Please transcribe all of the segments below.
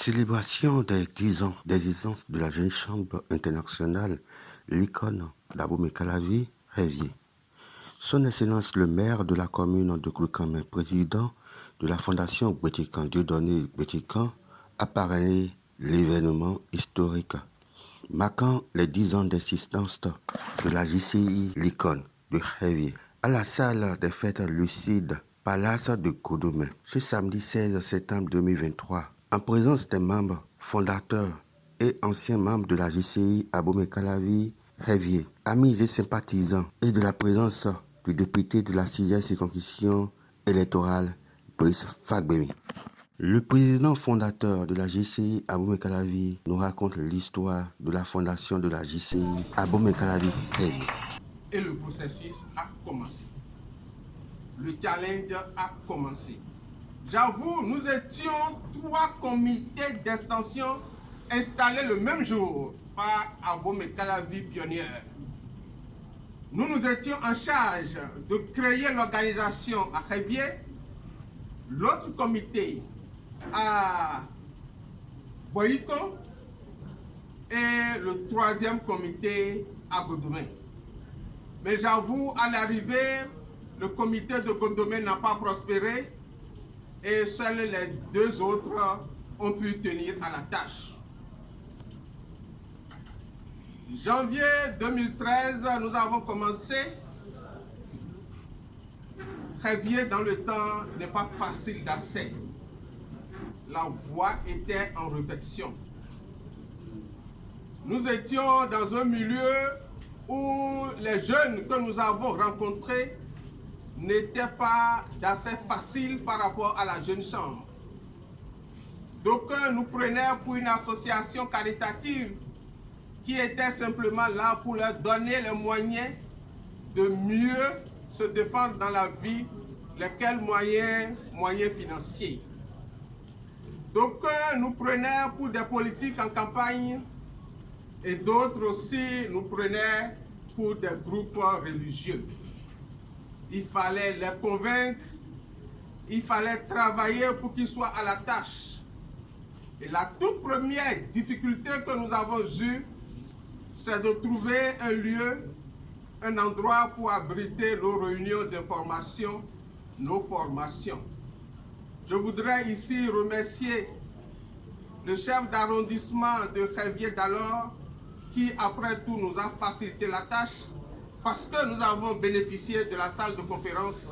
célébration des 10 ans d'existence de la Jeune Chambre internationale, l'icône d'Abomey-Calavi, Révier. Son Excellence le maire de la commune de Koukamé, président de la Fondation Betikan, Dieudonné Betikan, a parrainé l'événement historique, marquant les 10 ans d'existence de la JCI, l'icône de Révier, à la salle des fêtes lucides Palace de Godomé, ce samedi 16 septembre 2023, en présence des membres fondateurs et anciens membres de la JCI Abomey-Calavi, Révier, amis et sympathisants, et de la présence du député de la 6e circonscription électorale, Brice Fagbemi. Le président fondateur de la JCI Abomey-Calavi nous raconte l'histoire de la fondation de la JCI Abomey-Calavi, Révier. Et le processus a commencé. Le challenge a commencé. J'avoue, nous étions 3 comités d'extension installés le même jour par Abomey-Calavi Pionnière. Nous étions en charge de créer l'organisation à Révier, l'autre comité à Boïko et le 3e comité à Godomé. Mais j'avoue, à l'arrivée, le comité de Godomé n'a pas prospéré et seuls les 2 autres ont pu tenir à la tâche. Janvier 2013, nous avons commencé. Révier dans le temps n'est pas facile d'accès. La voie était en réflexion. Nous étions dans un milieu où les jeunes que nous avons rencontrés n'étaient pas d'assez facile par rapport à la Jeune Chambre. D'aucuns nous prenaient pour une association caritative qui était simplement là pour leur donner les moyens de mieux se défendre dans la vie, lesquels moyens financiers. D'aucuns nous prenaient pour des politiques en campagne et d'autres aussi nous prenaient pour des groupes religieux. Il fallait les convaincre, il fallait travailler pour qu'ils soient à la tâche. Et la toute première difficulté que nous avons eue, c'est de trouver un lieu, un endroit pour abriter nos réunions d'information, nos formations. Je voudrais ici remercier le chef d'arrondissement de Révier d'alors, qui après tout nous a facilité la tâche, parce que nous avons bénéficié de la salle de conférence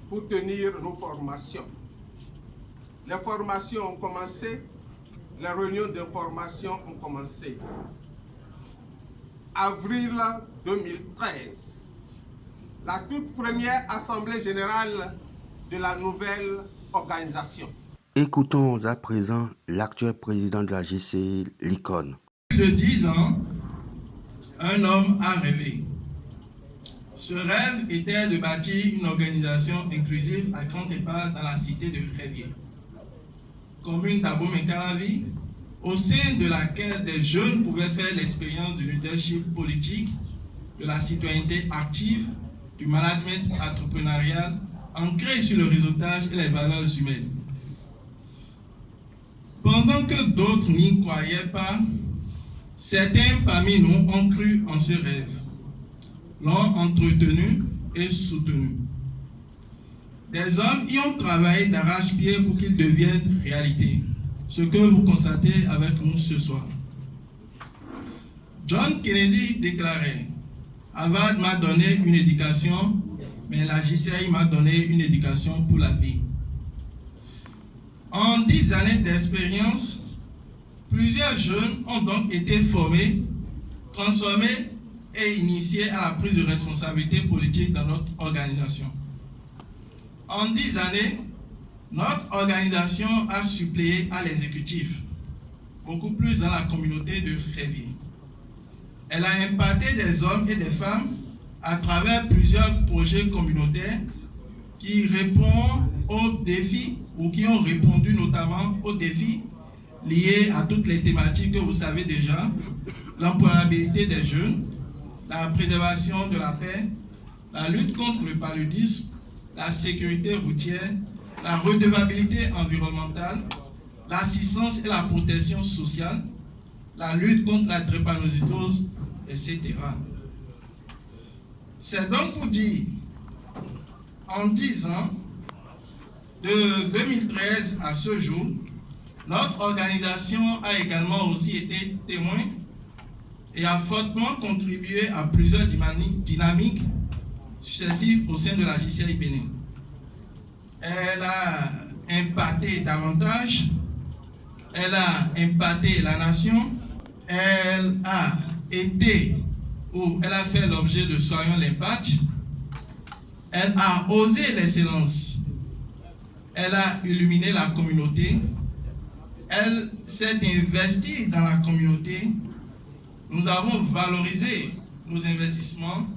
pour tenir nos formations. Les formations ont commencé, les réunions d'information ont commencé. Avril 2013, la toute première assemblée générale de la nouvelle organisation. Écoutons à présent l'actuel président de la JCI, l'icône. Depuis 10 ans, un homme a rêvé. Ce rêve était de bâtir une organisation inclusive à grand départ dans la cité de Révier, commune d'Abomey-Calavi, au sein de laquelle des jeunes pouvaient faire l'expérience du leadership politique, de la citoyenneté active, du management entrepreneurial, ancré sur le réseautage et les valeurs humaines. Pendant que d'autres n'y croyaient pas, certains parmi nous ont cru en ce rêve, l'ont entretenu et soutenu. Des hommes y ont travaillé d'arrache-pied pour qu'il devienne réalité, ce que vous constatez avec nous ce soir. John Kennedy déclarait « Harvard m'a donné une éducation, mais la JCI m'a donné une éducation pour la vie. » En 10 années d'expérience, plusieurs jeunes ont donc été formés, transformés et initiés à la prise de responsabilité politique dans notre organisation. En 10 années, notre organisation a suppléé à l'exécutif, beaucoup plus dans la communauté de Révier. Elle a impacté des hommes et des femmes à travers plusieurs projets communautaires qui répondent aux défis ou qui ont répondu notamment aux défis liés à toutes les thématiques que vous savez déjà, l'employabilité des jeunes, la préservation de la paix, la lutte contre le paludisme, la sécurité routière, la redevabilité environnementale, l'assistance et la protection sociale, la lutte contre la drépanocytose, etc. C'est donc pour dire, en 10 ans, de 2013 à ce jour, notre organisation a également aussi été témoin et a fortement contribué à plusieurs dynamiques successives au sein de la JCI Bénin. Elle a impacté davantage, elle a impacté la nation, elle a été ou elle a fait l'objet de Soyons l'impact, elle a osé l'excellence, elle a illuminé la communauté, elle s'est investie dans la communauté. Nous avons valorisé nos investissements,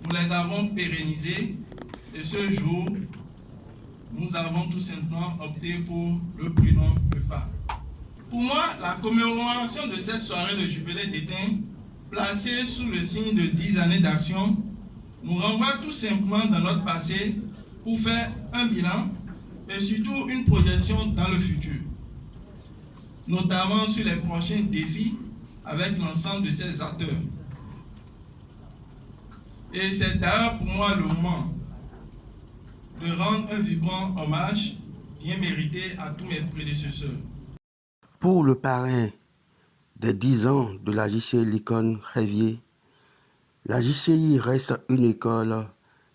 nous les avons pérennisés et ce jour, nous avons tout simplement opté pour le prénom PEPA. Pour moi, la commémoration de cette soirée de jubilé d'éteint, placée sous le signe de 10 années d'action, nous renvoie tout simplement dans notre passé pour faire un bilan et surtout une projection dans le futur, notamment sur les prochains défis avec l'ensemble de ces acteurs. Et c'est d'ailleurs pour moi le moment de rendre un vibrant hommage bien mérité à tous mes prédécesseurs. Pour le parrain des 10 ans de la JCI Lincoln Révier, la JCI reste une école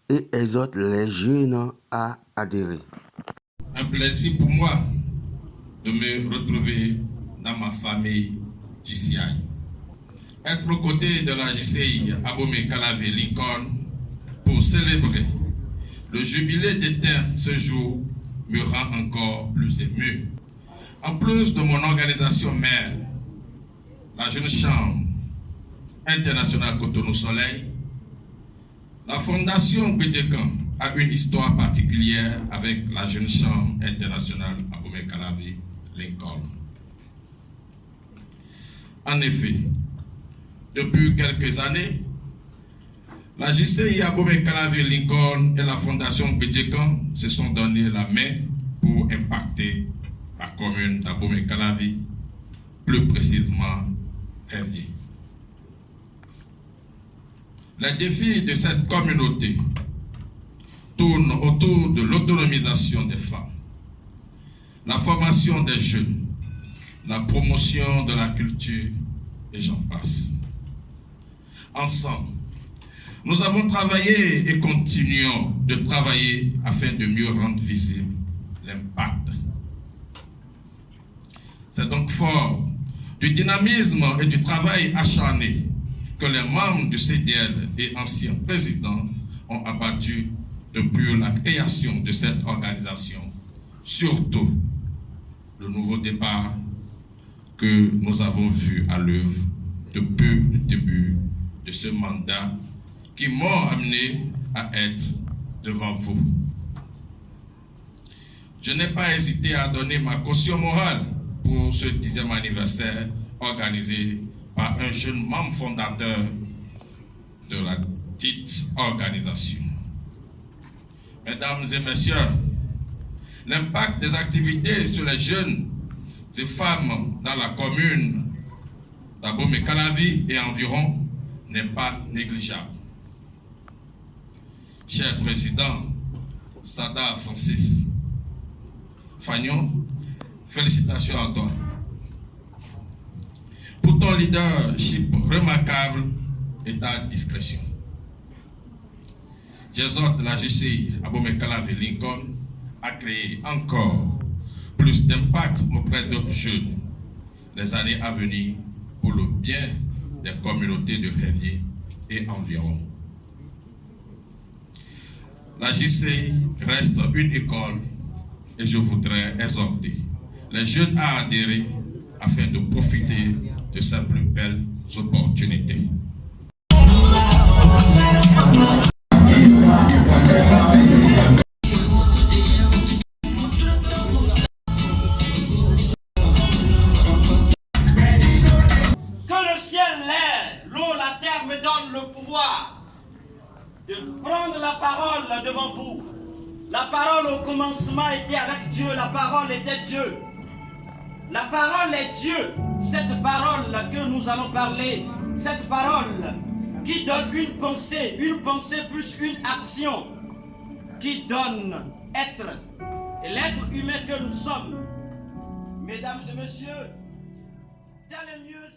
et exhorte les jeunes à adhérer. Un plaisir pour moi de me retrouver dans ma famille JCI. Être aux côtés de la JCI Abomey Calavi Lincoln pour célébrer le jubilé d'éteint ce jour me rend encore plus ému. En plus de mon organisation mère, la Jeune Chambre internationale Cotonou Soleil, la Fondation Bédjekan a une histoire particulière avec la Jeune Chambre internationale Abomey Calavi Lincoln. En effet, depuis quelques années, la JCI Abomey Calavi Lincoln et la Fondation Bédjekan se sont donné la main pour impacter la commune d'Abomey Calavi, plus précisément Révier. Les défis de cette communauté tournent autour de l'autonomisation des femmes, la formation des jeunes, la promotion de la culture et j'en passe. Ensemble, nous avons travaillé et continuons de travailler afin de mieux rendre visible l'impact. C'est donc fort du dynamisme et du travail acharné que les membres du CDL et anciens présidents ont abattu depuis la création de cette organisation, surtout le nouveau départ que nous avons vu à l'œuvre depuis le début de ce mandat qui m'ont amené à être devant vous. Je n'ai pas hésité à donner ma caution morale pour ce 10e anniversaire organisé par un jeune membre fondateur de la dite organisation. Mesdames et messieurs, l'impact des activités sur les jeunes et femmes dans la commune d'Abomey Calavi et environ n'est pas négligeable. Cher Président Sada Francis Fagnon, félicitations à toi pour ton leadership remarquable et ta discrétion. J'exhorte la JCI Abomey Calavi Lincoln à créer encore plus d'impact auprès d'autres jeunes les années à venir pour le bien des communautés de Révier et environ. La JCI reste une école et je voudrais exhorter les jeunes à adhérer afin de profiter de ces plus belles opportunités. De prendre la parole devant vous. La parole au commencement était avec Dieu, la parole était Dieu. La parole est Dieu. Cette parole que nous allons parler, cette parole qui donne une pensée plus une action, qui donne être et l'être humain que nous sommes. Mesdames et messieurs, dans le mieux